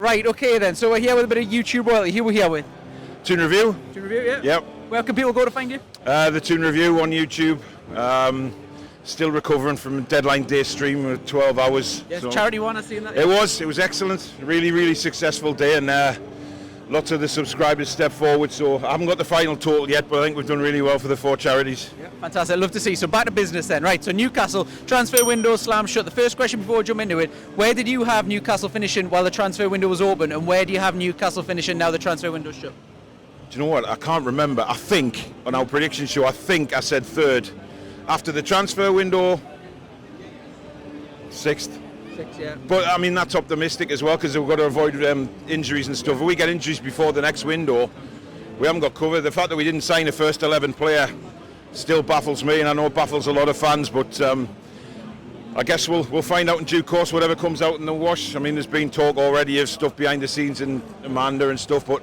Right, okay then. So we're here with a bit of YouTube royalty. Who are we here with? Toon Review. Toon Review, yeah. Yep. Where can people go to find you? The Toon Review on YouTube. Still recovering from a deadline day stream of 12 hours. Yes, so charity one, I've seen that. It was excellent. Really, really successful day, and lots of the subscribers stepped forward. So I haven't got the final total yet, but I think we've done really well for the 4 charities. Yeah, fantastic. I'd love to see. So back to business then. Right, so Newcastle, transfer window slammed shut. The first question before we jump into it, where did you have Newcastle finishing while the transfer window was open, and where do you have Newcastle finishing now the transfer window's shut? Do you know what? I can't remember. I think, on our prediction show, I said 3rd. After the transfer window, 6th. 6th, yeah. But I mean, that's optimistic as well, because we've got to avoid injuries and stuff. If we get injuries before the next window, we haven't got covered. The fact that we didn't sign a first 11 player still baffles me, and I know it baffles a lot of fans, but I guess we'll find out in due course whatever comes out in the wash. I mean, there's been talk already of stuff behind the scenes in Amanda and stuff, but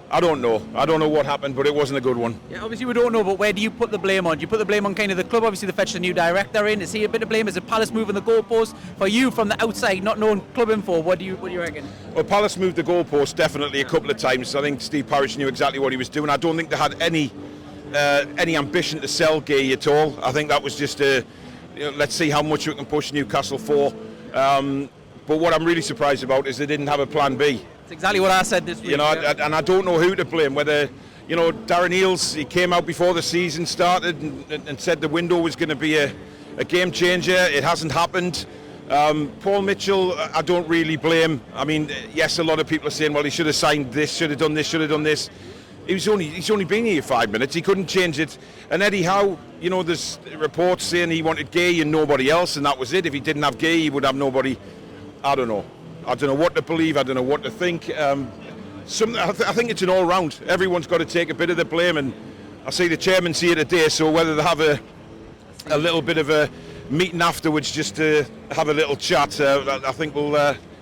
I don't know. I don't know what happened, but it wasn't a good one. Yeah, obviously we don't know, but where do you put the blame on? Do you put the blame on kind of the club? Obviously they fetched a new director in. Is he a bit to blame? Is it Palace moving the goalpost? For you, from the outside, not knowing club info, what do you reckon? Well, Palace moved the goalpost definitely a couple of times. I think Steve Parish knew exactly what he was doing. I don't think they had any ambition to sell Gay at all. I think that was just let's see how much we can push Newcastle for. But what I'm really surprised about is they didn't have a plan B. That's exactly what I said this week. You know, and I don't know who to blame. Whether, you know, Darren Eales, he came out before the season started and said the window was going to be a game changer. It hasn't happened. Paul Mitchell, I don't really blame. I mean, yes, a lot of people are saying, well, he should have signed this, should have done this, should have done this. He's only been here 5 minutes. He couldn't change it. And Eddie Howe, you know, there's reports saying he wanted Gay and nobody else, and that was it. If he didn't have Gay, he would have nobody. I don't know. I don't know what to believe. I don't know what to think. I think it's an all-round. Everyone's got to take a bit of the blame, and I see the chairman's here today, so whether they have a little bit of a meeting afterwards just to have a little chat, I think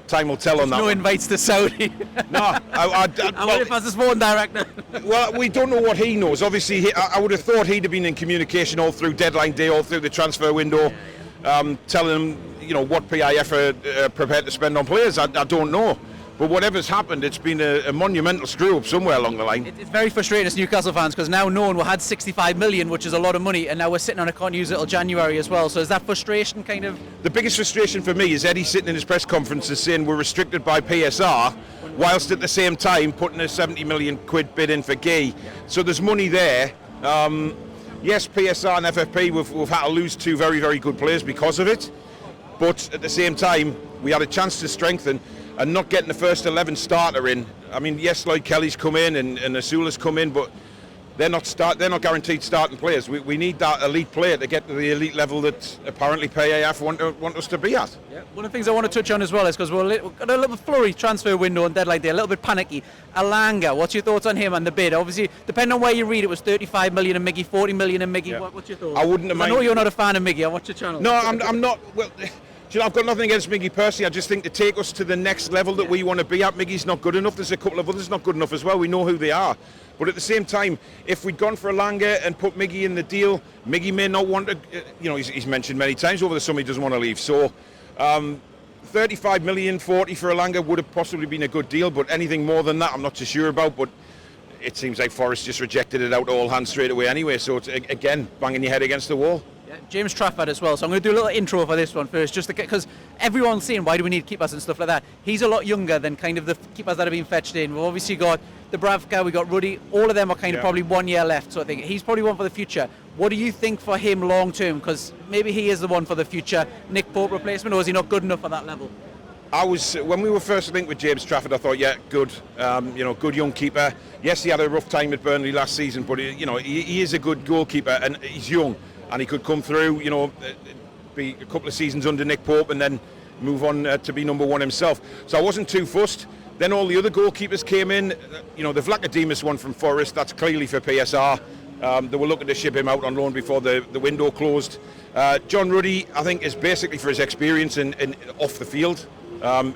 time will tell on that. No one. Invites to Saudi. No. I wonder if that's the sporting director. Well, we don't know what he knows. Obviously, I would have thought he'd have been in communication all through deadline day, all through the transfer window, telling them, you know, what PIF are prepared to spend on players. I don't know. But whatever's happened, it's been a monumental screw-up somewhere along the line. It's very frustrating as Newcastle fans, because now knowing we had 65 million, which is a lot of money, and now we're sitting on a can't use it till January as well. So is that frustration kind of... The biggest frustration for me is Eddie sitting in his press conferences saying we're restricted by PSR, whilst at the same time putting a 70 million quid bid in for Gay. Yeah. So there's money there. Yes, PSR and FFP, we've had to lose 2 very, very good players because of it. But at the same time, we had a chance to strengthen, and not getting the first 11 starter in. I mean, yes, Lloyd Kelly's come in and Asula's come in, but they're not guaranteed starting players. We need that elite player to get to the elite level that apparently PAF want us to be at. Yeah. One of the things I want to touch on as well is because we've got a little flurry transfer window on deadline day, a little bit panicky. Alanga, what's your thoughts on him and the bid? Obviously, depending on where you read, it was 35 million in Miggy, 40 million in Miggy. Yeah. What's your thoughts? I wouldn't have. I know you're not a fan of Miggy. I watch your channel. No, I'm not. Well, you know, I've got nothing against Miggy personally. I just think to take us to the next level that we want to be at, Miggy's not good enough. There's a couple of others not good enough as well. We know who they are. But at the same time, if we'd gone for Alanga and put Miggy in the deal, Miggy may not want to, you know, he's mentioned many times over the summer he doesn't want to leave. So 35 million, 40 for Alanga would have possibly been a good deal, but anything more than that I'm not too sure about. But it seems like Forest just rejected it out all hands straight away anyway. So it's, again, banging your head against the wall. James Trafford as well, so I'm going to do a little intro for this one first, just because everyone's saying why do we need keepers and stuff like that. He's a lot younger than kind of the keepers that have been fetched in. We've obviously got Dubravka, we got Ruddy, all of them are kind of probably 1 year left, so I think he's probably one for the future. What do you think for him long term, because maybe he is the one for the future Nick Pope replacement, or is he not good enough for that level? When we were first linked with James Trafford, I thought, yeah, good, good young keeper. Yes, he had a rough time at Burnley last season, but he is a good goalkeeper and he's young. And he could come through, be a couple of seasons under Nick Pope and then move on to be number one himself. So I wasn't too fussed. Then all the other goalkeepers came in. The Vlachodimos one from Forest, that's clearly for PSR. They were looking to ship him out on loan before the window closed. John Ruddy, I think, is basically for his experience in off the field,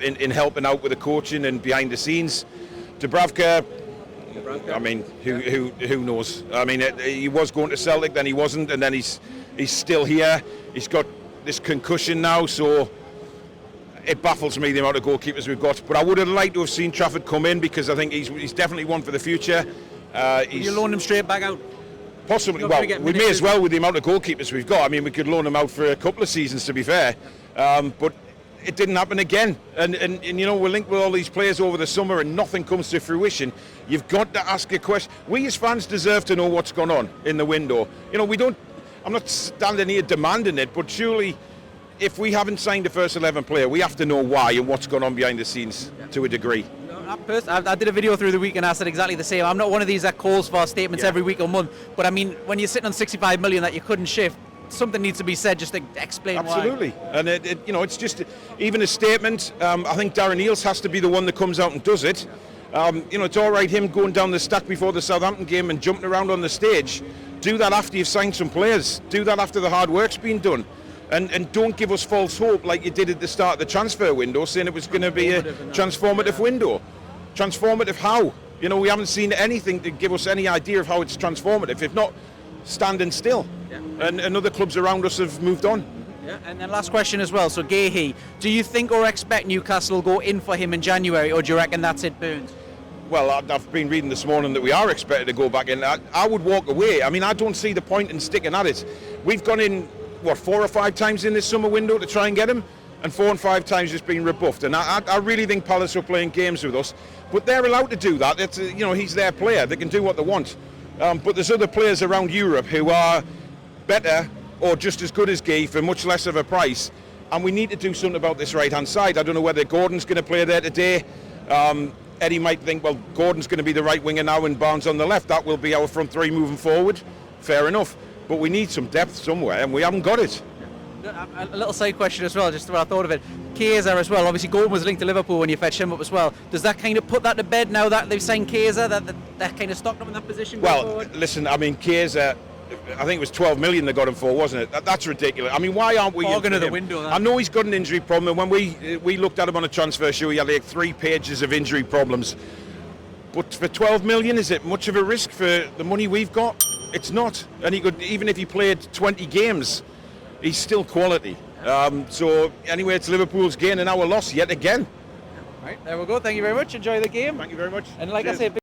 in helping out with the coaching and behind the scenes. Dubravka, I mean, who knows? I mean, he was going to Celtic, then he wasn't, and then he's still here. He's got this concussion now, so it baffles me the amount of goalkeepers we've got. But I would have liked to have seen Trafford come in, because I think he's definitely one for the future. You loan him straight back out? Possibly. Well, we may as well with the amount of goalkeepers we've got. I mean, we could loan him out for a couple of seasons, to be fair. But it didn't happen again. And you know, we're linked with all these players over the summer and nothing comes to fruition. You've got to ask a question. We as fans deserve to know what's gone on in the window. You know, I'm not standing here demanding it, but surely if we haven't signed a first 11 player, we have to know why and what's gone on behind the scenes to a degree. I did a video through the week and I said exactly the same. I'm not one of these that calls for statements every week or month, but I mean, when you're sitting on 65 million that you couldn't shift, something needs to be said just to explain Absolutely. why. And you know, it's just even a statement. I think Darren Eales has to be the one that comes out and does it. You know, it's all right him going down the stack before the Southampton game and jumping around on the stage. Do that after you've signed some players. Do that after the hard work's been done. And don't give us false hope like you did at the start of the transfer window, saying it was going to be a transformative window. Transformative how? You know, we haven't seen anything to give us any idea of how it's transformative, if not standing still. And other clubs around us have moved on. And then last question as well, so Gahey, do you think or expect Newcastle will go in for him in January, or do you reckon that's it, Burns? Well, I've been reading this morning that we are expected to go back in. I would walk away. I mean, I don't see the point in sticking at it. We've gone in, 4 or 5 times in this summer window to try and get him, and 4 and 5 times just been rebuffed. And I really think Palace are playing games with us, but they're allowed to do that. It's, you know, he's their player. They can do what they want. But there's other players around Europe who are better or just as good as Gay for much less of a price. And we need to do something about this right-hand side. I don't know whether Gordon's going to play there today. Eddie might think, well, Gordon's going to be the right winger now and Barnes on the left. That will be our front three moving forward. Fair enough. But we need some depth somewhere, and we haven't got it. A little side question as well, just what I thought of it. Kaiser as well, obviously Gordon was linked to Liverpool when you fetched him up as well. Does that kind of put that to bed now that they've signed Kaiser, that kind of stocked him in that position? Well, listen, I mean, Kaiser, I think it was 12 million they got him for, wasn't it? That's ridiculous. I mean, why aren't we bargain of the window? I know he's got an injury problem, and when we looked at him on a transfer show, he had like 3 pages of injury problems. But for 12 million, is it much of a risk for the money we've got? It's not. And he could, even if he played 20 games, he's still quality. So anyway, it's Liverpool's gain and our loss yet again. Right, there we go. Thank you very much. Enjoy the game. Thank you very much. And like Cheers. I say,